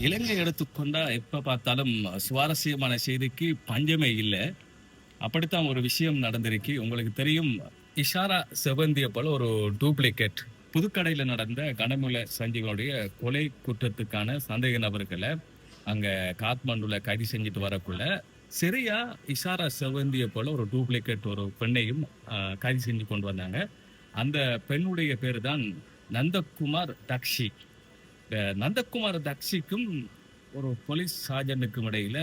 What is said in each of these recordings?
இலங்கை எடுத்துக்கொண்டா எப்ப பார்த்தாலும் சுவாரஸ்யமான செய்திக்கு பஞ்சமே இல்ல. அப்படித்தான் ஒரு விஷயம் நடந்திருக்கு. உங்களுக்கு தெரியும், இஷாரா செவந்திய போல ஒரு டூப்ளிகேட் புதுக்கடையில நடந்த கனமுல சஞ்சீவனுடைய கொலை குற்றத்துக்கான சந்தேக நபர்கள அங்க காத்மாண்டுல கைது செஞ்சுட்டு வரக்குள்ள, சரியா இஷாரா செவந்திய போல ஒரு டூப்ளிகேட் ஒரு பெண்ணையும் கைது செஞ்சு கொண்டு வந்தாங்க. அந்த பெண்ணுடைய பேரு தான் நந்தகுமார் தக்ஷி. நந்தகுமார் தக்ஷிக்கும் ஒரு போலீஸ் சார்ஜனுக்கும் இடையில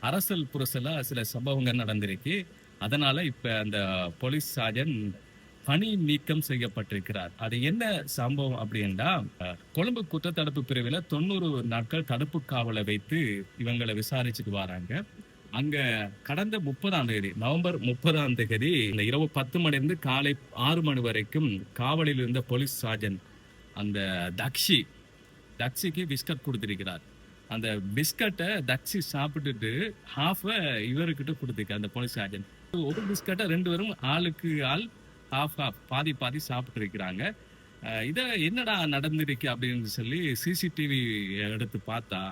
அரசல் புரசலா சில சம்பவங்கள் நடந்திருக்கு. அதனால இப்ப அந்த போலீஸ் சார்ஜன் பணி நீக்கம் செய்யப்பட்டிருக்கிறார். அது என்ன சம்பவம் அப்படின்னா, கொழும்பு குற்றத்தடுப்பு பிரிவுல 90 நாட்கள் தடுப்பு காவலை வைத்து இவங்களை விசாரிச்சுட்டு வராங்க. அங்க கடந்த 30ஆம் தேதி நவம்பர் 30ஆம் தேதி இந்த இரவு 10 மணிலிருந்து காலை 6 மணி வரைக்கும் காவலில் இருந்த போலீஸ் சார்ஜன் அந்த தக்ஷி தக்ஷிக்கு பிஸ்கட் கொடுத்திருக்கிறார். அந்த பிஸ்கட்டை தக்ஷி சாப்பிட்டுட்டு ஹாஃப இவர்கிட்ட கொடுத்திருக்கார் அந்த போலீஸ் சார்ஜன். ஒரு பிஸ்கட்டை 2 பேரும் ஆளுக்கு ஆள் ஹாஃப் ஹாஃப் பாதி பாதி சாப்பிட்டு இருக்கிறாங்க. இத என்னடா நடந்திருக்கு அப்படின்னு சொல்லி சிசிடிவி எடுத்து பார்த்தா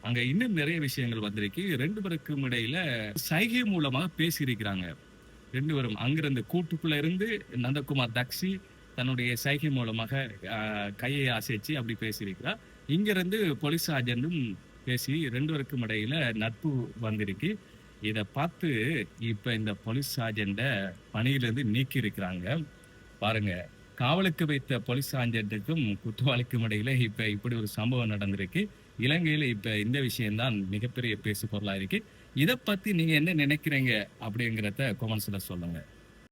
அங்க இன்னும் நிறைய விஷயங்கள் வந்திருக்கு. 2 பேருக்கும் இடையில சைகை மூலமாக பேசியிருக்கிறாங்க. 2 பேரும் அங்கிருந்து கூட்டுக்குள்ள இருந்து நந்தகுமார் தக்ஷி தன்னுடைய சைகை மூலமாக கையை அசைச்சு அப்படி பேசியிருக்கிறார். இங்கிருந்து போலீஸ் சார்ஜனும் பேசி 2 பேருக்கும் இடையில நட்பு வந்திருக்கு. இத பார்த்து இப்ப இந்த போலீஸ் சார்ஜன்ட பணியிலிருந்து நீக்கி இருக்கிறாங்க. பாருங்க, காவலுக்கு வைத்த போலீஸ் சார்ஜன்ட்டுக்கும் குற்றவாளிக்கும் இடையில இப்ப இப்படி ஒரு சம்பவம் நடந்திருக்கு. இலங்கையில இப்ப இந்த விஷயம்தான் மிகப்பெரிய பேசு பொருளா இருக்கு. இத பத்தி நீங்க என்ன நினைக்கிறீங்க அப்படிங்கிறத கமெண்ட்ஸ்ல சொல்லுங்க.